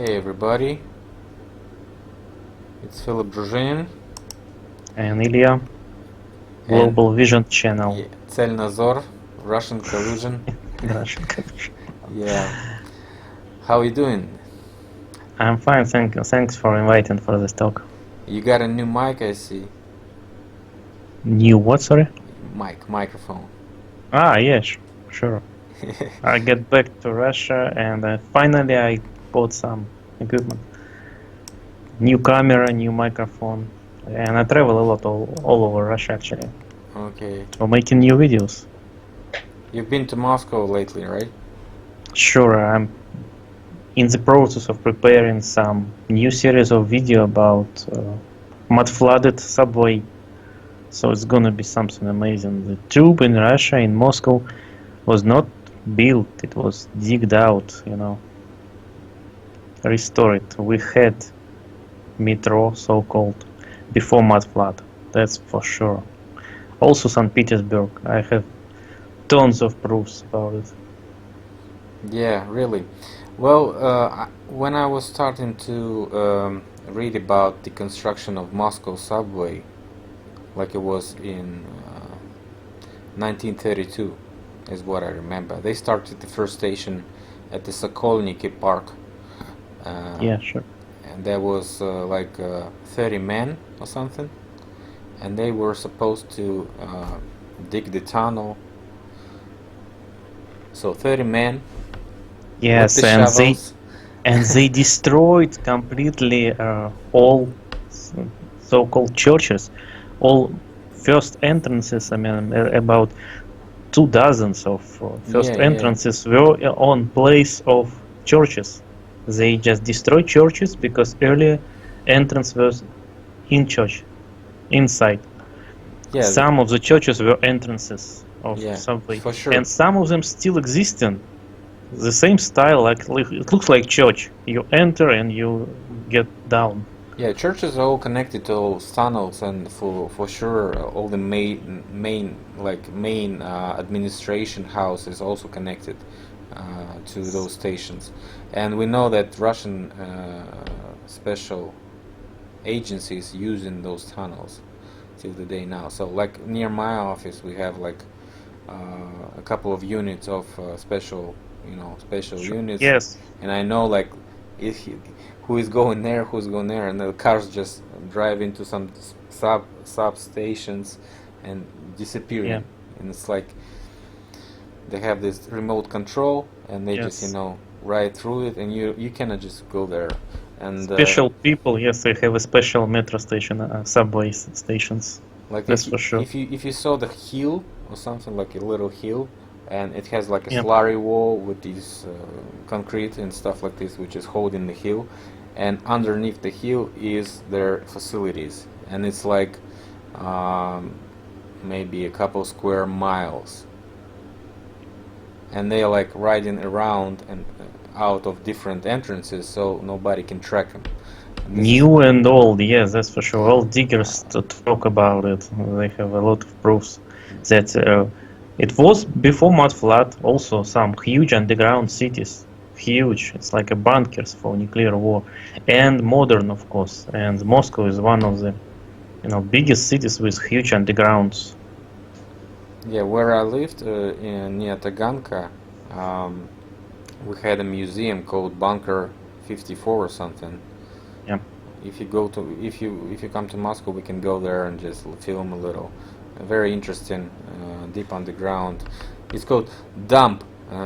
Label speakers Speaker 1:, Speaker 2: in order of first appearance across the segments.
Speaker 1: Hey everybody, it's Philipp Druzhinin
Speaker 2: And Ilya,
Speaker 1: and
Speaker 2: Globalvision channel.
Speaker 1: yeah, Nazor, Russian collusion.
Speaker 2: Russian connection.
Speaker 1: Yeah, how you doing?
Speaker 2: I'm fine, thank you. Thanks for inviting for this talk.
Speaker 1: You got a new mic, I see.
Speaker 2: New what, sorry?
Speaker 1: Microphone.
Speaker 2: Yes, sure. I get back to Russia and finally I bought some equipment. New camera, new microphone. And I travel a lot all over Russia actually.
Speaker 1: Okay.
Speaker 2: For making new videos.
Speaker 1: You've been to Moscow lately, right?
Speaker 2: Sure, I'm in the process of preparing some new series of video about mud flooded subway. So it's gonna be something amazing. The tube in Russia, in Moscow, was not built, it was digged out, restored. We had metro, so-called, before mud flood, that's for sure. Also St. Petersburg, I have tons of proofs about it.
Speaker 1: Yeah, really. Well, when I was starting to read about the construction of Moscow subway, like it was in 1932, is what I remember. They started the first station at the Sokolniki Park.
Speaker 2: Yeah, sure.
Speaker 1: And there was 30 men or something, and they were supposed to dig the tunnel. So 30 men with the
Speaker 2: Yes,
Speaker 1: shovels.
Speaker 2: and they destroyed completely all so-called churches, all first entrances. I mean, about 2 dozens of first
Speaker 1: Yeah,
Speaker 2: entrances were on place of churches. They just destroyed churches because earlier entrance was in church, inside.
Speaker 1: yeah,
Speaker 2: Some of the churches were entrances of
Speaker 1: yeah,
Speaker 2: subway,
Speaker 1: for sure.
Speaker 2: and some of them still existing. The same style, like it looks like church. You enter and you get down.
Speaker 1: Yeah, churches are all connected to all tunnels, and for sure, all the main administration house is also connected to those stations. And we know that Russian special agencies using those tunnels till the day now. So, like near my office, we have like a couple of units of special
Speaker 2: Sure.
Speaker 1: units,
Speaker 2: Yes.
Speaker 1: and I know like if who's going there, and the cars just drive into some substations and disappearing.
Speaker 2: Yeah.
Speaker 1: And it's like they have this remote control, and they just
Speaker 2: Yes.
Speaker 1: ride through it, and you cannot just go there. And
Speaker 2: Special people. Yes, they have a special metro station, subway stations.
Speaker 1: like
Speaker 2: That's for sure.
Speaker 1: if you saw the hill or something, like a little hill, and it has like a
Speaker 2: Yeah.
Speaker 1: slurry wall with these concrete and stuff like this, which is holding the hill, and underneath the hill is their facilities, and it's like maybe a couple square miles, and they are like riding around and out of different entrances, so nobody can track them.
Speaker 2: New and old, yes, that's for sure. All diggers talk about it. They have a lot of proofs that it was before mud flood. Also, some huge underground cities, huge. It's like a bunkers for nuclear war, and modern, of course. And Moscow is one of the, biggest cities with huge undergrounds.
Speaker 1: Yeah, where I lived near Taganka, we had a museum called Bunker 54 or something.
Speaker 2: Yeah.
Speaker 1: If you come to Moscow, we can go there and just film a little. Very interesting, deep underground. It's called Dump,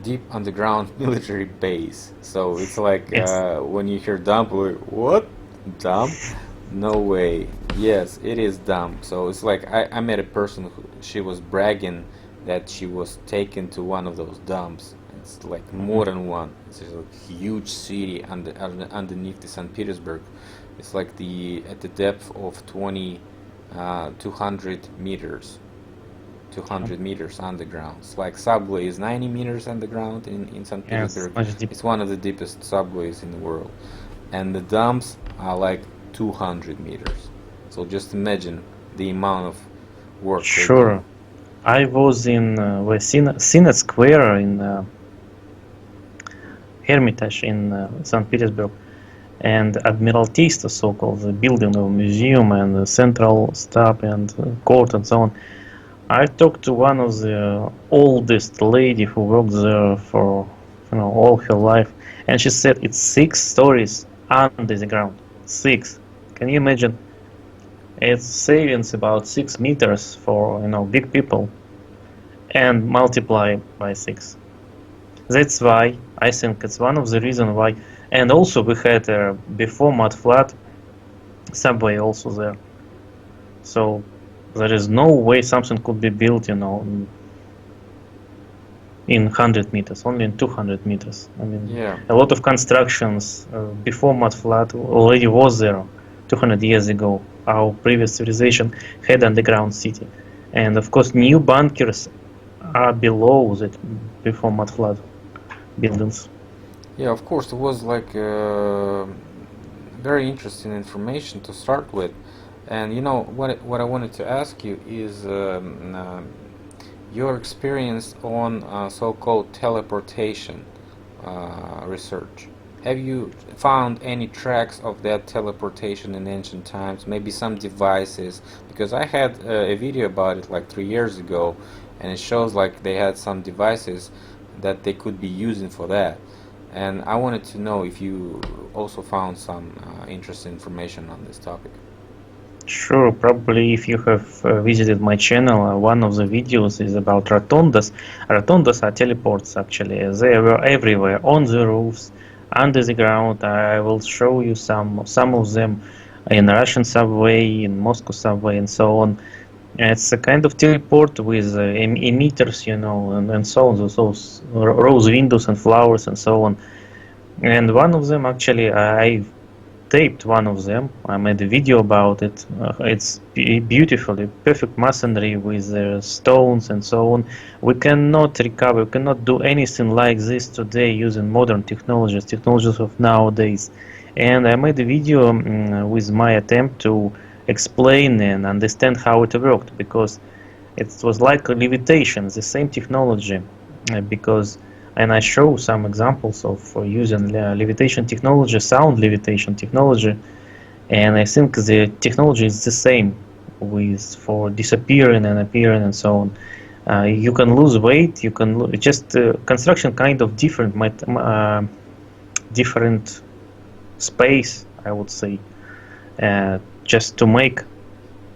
Speaker 1: Deep Underground Military Base. So it's like
Speaker 2: Yes.
Speaker 1: when you hear dump, like, what? Dump? No way. Yes, it is dump. So it's like I met a person who she was bragging that she was taken to one of those dumps. It's like more than one. It's a huge city underneath the St. Petersburg. It's like at the depth of 200 meters. 200 meters underground. It's like subway is 90 meters underground in St.
Speaker 2: Yes,
Speaker 1: Petersburg.
Speaker 2: much deep.
Speaker 1: It's one of the deepest subways in the world. And the dumps are like 200 meters. So just imagine the amount of work they do.
Speaker 2: Sure. I was in Senate Square in Hermitage in St. Petersburg, and Admiraltista, so-called, the building of museum and the central stop and court and so on. I talked to one of the oldest lady who worked there for all her life, and she said it's 6 stories under the ground. 6. Can you imagine? It's savings about 6 meters for big people, and multiply by 6. That's why I think it's one of the reasons why. And also we had before mud flood subway also there, so there is no way something could be built in 100 meters, only in 200 meters. I mean,
Speaker 1: Yeah.
Speaker 2: a lot of constructions before mud flood already was there 200 years ago. Our previous civilization had underground city, and of course new bunkers are below that before mud flood buildings.
Speaker 1: Yeah, of course, it was like very interesting information to start with. And what I wanted to ask you is your experience on so-called teleportation research. Have you found any tracks of that teleportation in ancient times? Maybe some devices? Because I had a video about it like 3 years ago, and it shows like they had some devices that they could be using for that. And I wanted to know if you also found some interesting information on this topic.
Speaker 2: Sure, probably if you have visited my channel, one of the videos is about rotundas. Rotundas are teleports actually. They were everywhere, on the roofs, under the ground. I will show you some of them in Russian subway, in Moscow subway, and so on. It's a kind of teleport with emitters, and so on, those rose windows and flowers and so on. And one of them, actually, I taped one of them. I made a video about it. It's beautifully perfect masonry with stones and so on. We cannot recover, we cannot do anything like this today using modern technologies of nowadays. And I made a video with my attempt to explain and understand how it worked, because it was like a levitation, the same technology, and I show some examples of using levitation technology, sound levitation technology, and I think the technology is the same for disappearing and appearing and so on. You can lose weight, you can just construction kind of different space, I would say, just to make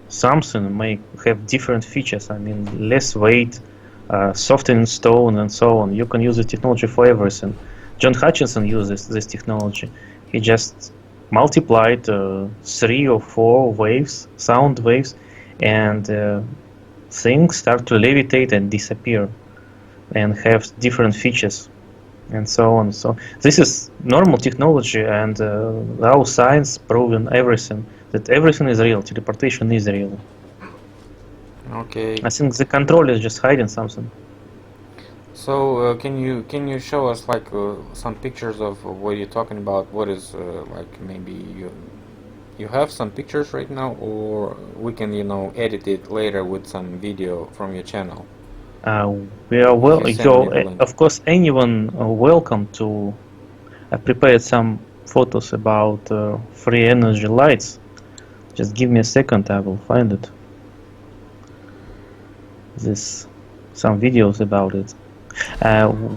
Speaker 2: something have different features. I mean, less weight, softening stone and so on. You can use the technology for everything. John Hutchinson used this technology. He just multiplied 3 or 4 waves, sound waves, and things start to levitate and disappear and have different features and so on. So this is normal technology, and our science proven that everything is real. Teleportation is real.
Speaker 1: Okay.
Speaker 2: I think the control is just hiding something.
Speaker 1: So can you show us like some pictures of what you're talking about? What is like, maybe you have some pictures right now, or we can edit it later with some video from your channel.
Speaker 2: We are
Speaker 1: Of
Speaker 2: course, anyone welcome to. I prepared some photos about free energy lights. Just give me a second, I will find it. Some videos about it.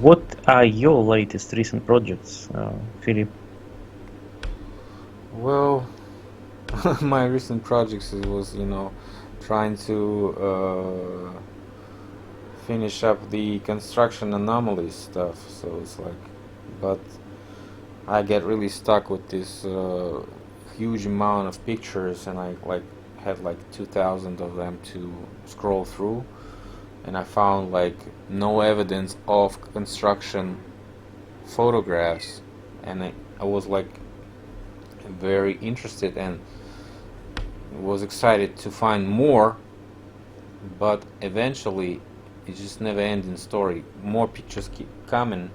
Speaker 2: What are your latest recent projects, Philip?
Speaker 1: Well, my recent projects was trying to finish up the construction anomalies stuff. So it's like, but I get really stuck with this huge amount of pictures, and I had 2,000 of them to scroll through, and I found no evidence of construction photographs, and I was very interested and was excited to find more, but eventually it's just never ending story. More pictures keep coming.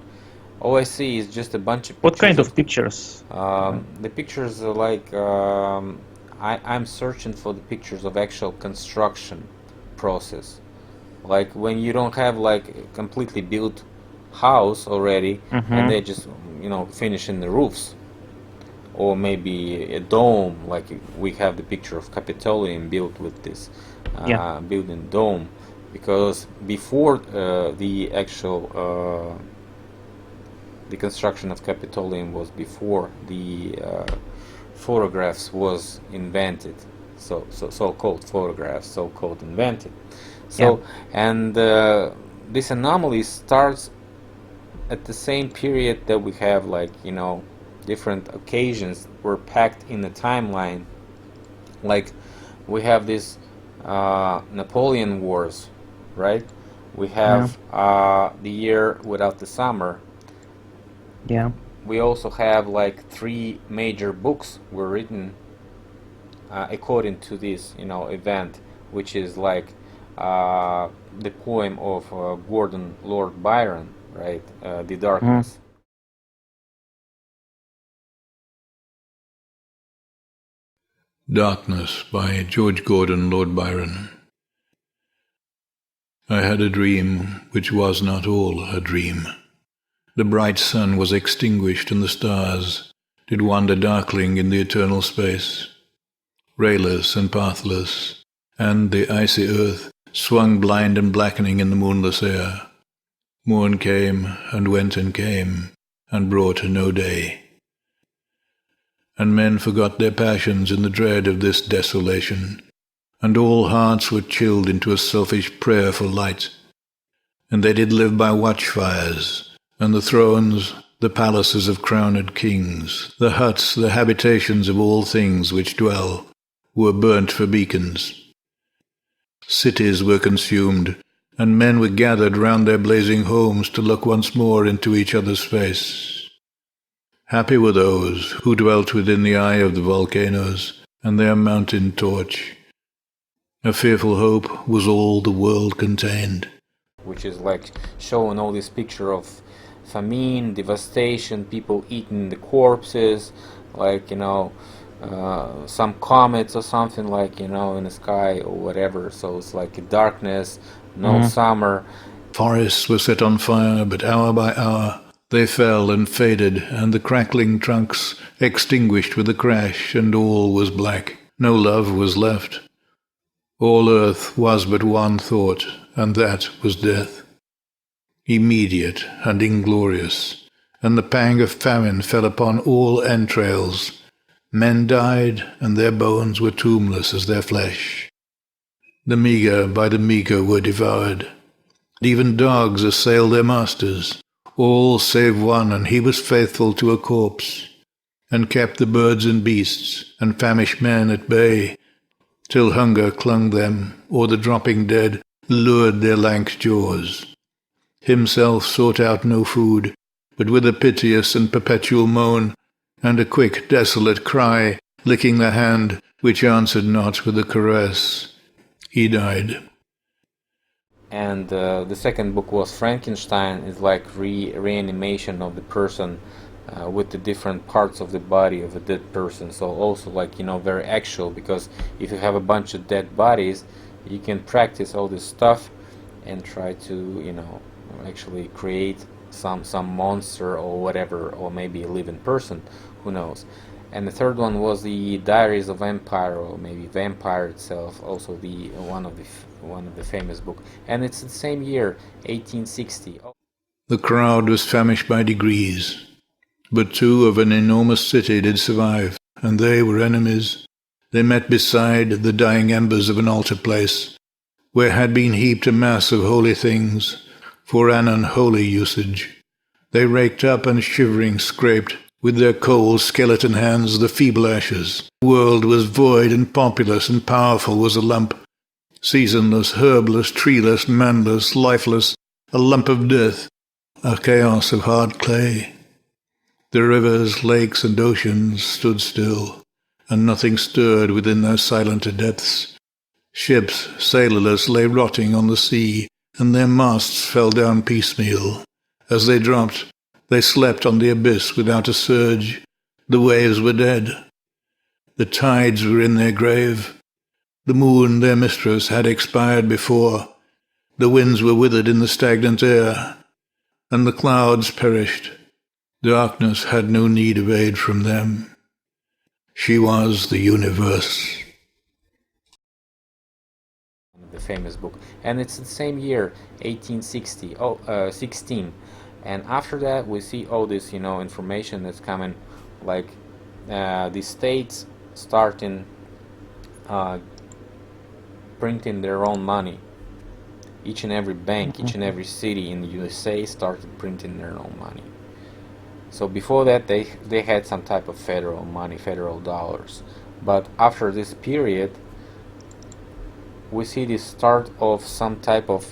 Speaker 1: All I see is just a bunch of pictures.
Speaker 2: What kind of pictures?
Speaker 1: The pictures are I'm searching for the pictures of actual construction process, like when you don't have a completely built house already, and they just finishing the roofs, or maybe a dome, like we have the picture of Capitolium built with this
Speaker 2: Yeah.
Speaker 1: building dome, because before the actual the construction of Capitolium was before the photographs was invented, so-called photographs, so-called invented. So and this anomaly starts at the same period that we have, like, different occasions were packed in the timeline. Like we have this Napoleon Wars, right? We have the year without the summer.
Speaker 2: Yeah.
Speaker 1: We also have like 3 major books were written according to this, event, which is like the poem of Gordon Lord Byron, right? The Darkness.
Speaker 3: Darkness by George Gordon Lord Byron. I had a dream which was not all a dream. The bright sun was extinguished and the stars did wander darkling in the eternal space, rayless and pathless, and the icy earth swung blind and blackening in the moonless air. Morn came and went and came and brought no day. And men forgot their passions in the dread of this desolation, and all hearts were chilled into a selfish prayer for light. And they did live by watchfires, and the thrones, the palaces of crowned kings, the huts, the habitations of all things which dwell, were burnt for beacons. Cities were consumed, and men were gathered round their blazing homes to look once more into each other's face. Happy were those who dwelt within the eye of the volcanoes and their mountain torch. A fearful hope was all the world contained.
Speaker 1: Which is like showing all this picture of famine, devastation, people eating the corpses, like, some comets or something, like, in the sky or whatever. So it's like a darkness, no summer.
Speaker 3: Forests were set on fire, but hour by hour they fell and faded, and the crackling trunks extinguished with a crash, and all was black. No love was left. All earth was but one thought, and that was death. Immediate and inglorious, and the pang of famine fell upon all entrails. Men died, and their bones were tombless as their flesh. The meagre by the meagre were devoured. Even dogs assailed their masters, all save one, and he was faithful to a corpse, and kept the birds and beasts, and famished men at bay, till hunger clung them, or the dropping dead lured their lank jaws. Himself sought out no food, but with a piteous and perpetual moan, and a quick, desolate cry, licking the hand which answered not with a caress, he died.
Speaker 1: And the second book was Frankenstein, is like reanimation of the person with the different parts of the body of a dead person. So also, like, very actual, because if you have a bunch of dead bodies, you can practice all this stuff and try to, actually create some monster or whatever, or maybe a living person, who knows. And the third one was the Diaries of Vampire, or maybe Vampire itself, also the one of the famous book. And it's the same year, 1860.
Speaker 3: The crowd was famished by degrees, but 2 of an enormous city did survive, and they were enemies. They met beside the dying embers of an altar place, where had been heaped a mass of holy things, for an unholy usage. They raked up and shivering scraped with their cold skeleton hands the feeble ashes. The world was void and populous and powerful was a lump, seasonless, herbless, treeless, manless, lifeless, a lump of death, a chaos of hard clay. The rivers, lakes, and oceans stood still, and nothing stirred within their silent depths. Ships, sailorless, lay rotting on the sea, and their masts fell down piecemeal. As they dropped, they slept on the abyss without a surge. The waves were dead. The tides were in their grave. The moon, their mistress, had expired before. The winds were withered in the stagnant air, and the clouds perished. Darkness had no need of aid from them. She was the universe.
Speaker 1: The famous book, and it's the same year, 1860. 16, and after that we see all this, information that's coming, like the states starting printing their own money. Each and every bank, each and every city in the USA started printing their own money. So before that, they had some type of federal money, federal dollars, but after this period, we see the start of some type of,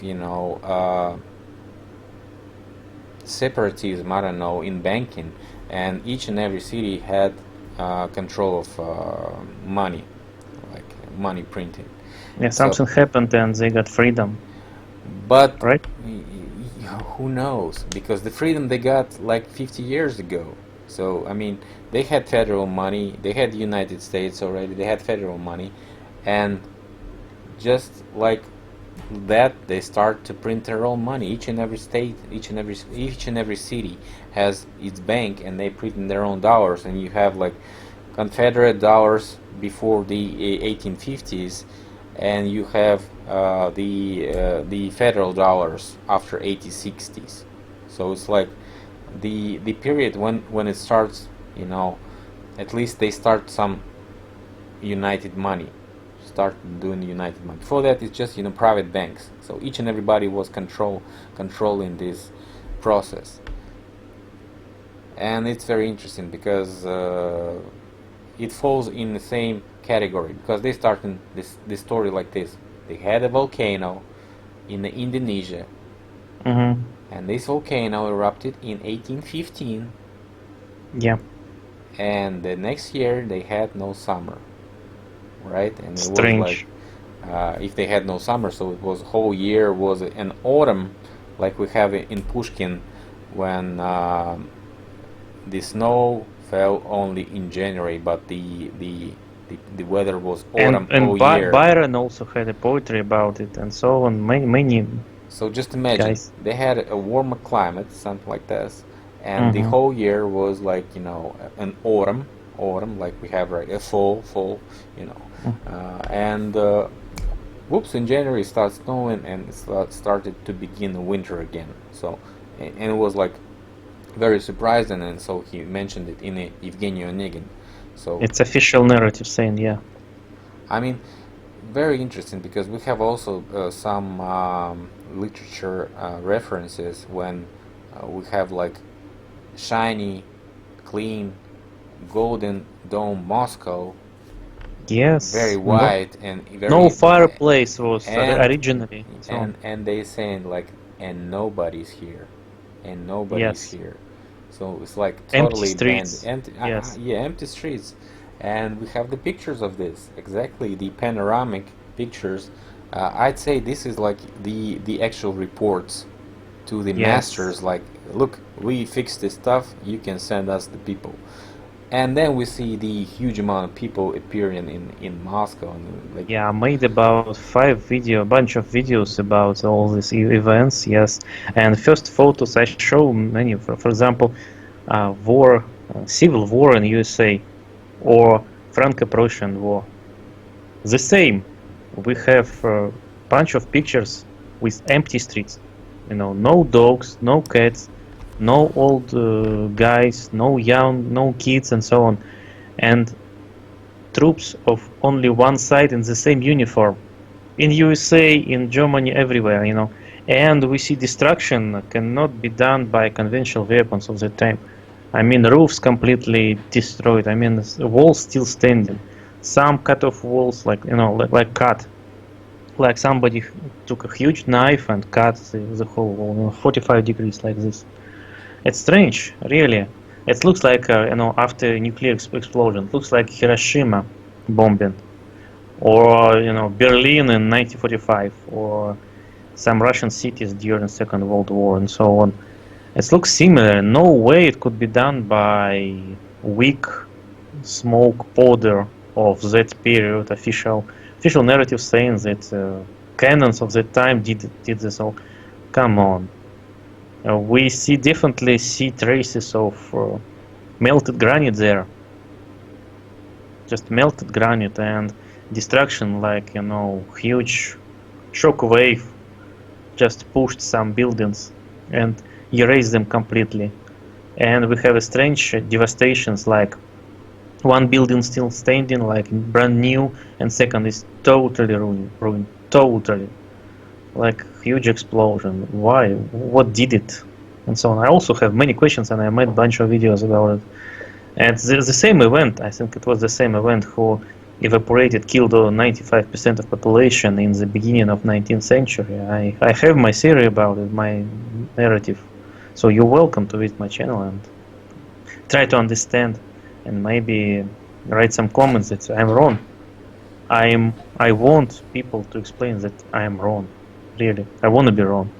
Speaker 1: separatism, I don't know, in banking, and each and every city had control of money, like money printing.
Speaker 2: Yeah, something happened and they got freedom.
Speaker 1: But
Speaker 2: right?
Speaker 1: Who knows? Because the freedom they got like 50 years ago. So, I mean, they had federal money, they had the United States already, they had federal money, and just like that, they start to print their own money. Each and every state, each and every city has its bank, and they print in their own dollars. And you have like Confederate dollars before the 1850s, and you have the federal dollars after 1860s. So it's like the period when it starts, at least they start some united money, start doing united money. Before that, it's just private banks. So each and everybody was controlling this process, and it's very interesting because it falls in the same category, because they start in this story like this. They had a volcano in Indonesia, and this volcano erupted in 1815.
Speaker 2: Yeah.
Speaker 1: And the next year they had no summer, right? And it
Speaker 2: Strange.
Speaker 1: was like, if they had no summer, so it was whole year was an autumn, like we have in Pushkin, when the snow fell only in January, but the weather was autumn
Speaker 2: and
Speaker 1: all year.
Speaker 2: Byron also had a poetry about it, and so on. Many.
Speaker 1: So just imagine,
Speaker 2: guys.
Speaker 1: They had a warmer climate, something like this, and the whole year was like an autumn, like we have right, a fall, and whoops, in January it starts snowing, and it started to begin the winter again. So, and it was like very surprising, and so he mentioned it in Evgeny Onegin. So
Speaker 2: it's official narrative saying, yeah.
Speaker 1: I mean, very interesting, because we have also some literature references when we have like shiny, clean, golden dome Moscow.
Speaker 2: Yes.
Speaker 1: Very white and very
Speaker 2: no fireplace was originally.
Speaker 1: And they saying like, and nobody's here, and nobody's here. So it's like totally
Speaker 2: empty streets.
Speaker 1: Empty streets. And we have the pictures of this, exactly the panoramic pictures. I'd say this is like the actual reports to the masters, like, look, we fixed this stuff, you can send us the people. And then we see the huge amount of people appearing in Moscow. And like,
Speaker 2: I made about a bunch of videos about all these events, yes. And first photos I show many, for example, civil war in USA, or Franco-Prussian War. The same. We have a bunch of pictures with empty streets. No dogs, no cats, no old guys, no young, no kids, and so on. And troops of only one side in the same uniform. In USA, in Germany, everywhere, And we see destruction cannot be done by conventional weapons of that time. I mean, roofs completely destroyed. I mean, the walls still standing. Some cut off walls, like cut. Like somebody took a huge knife and cut the whole wall, 45 degrees like this. It's strange, really. It looks like, after a nuclear explosion, it looks like Hiroshima bombing, or Berlin in 1945, or some Russian cities during Second World War, and so on. It looks similar. No way it could be done by weak smoke powder of that period. Official narrative saying that cannons of that time did this all. Come on. We definitely see traces of melted granite there. just melted granite, and destruction, like, you know, huge shock wave just pushed some buildings and erased them completely. And we have a strange devastations, like one building still standing, like brand new, and second is totally ruined, totally, like huge explosion. Why? What did it? And so on. I also have many questions, and I made a bunch of videos about it. And the same event, I think it was the same event who evaporated, killed 95% of population in the beginning of 19th century. I have my theory about it, my narrative. So you're welcome to visit my channel and try to understand, and maybe write some comments that I'm wrong. I want people to explain that I am wrong. Really, I want to be wrong.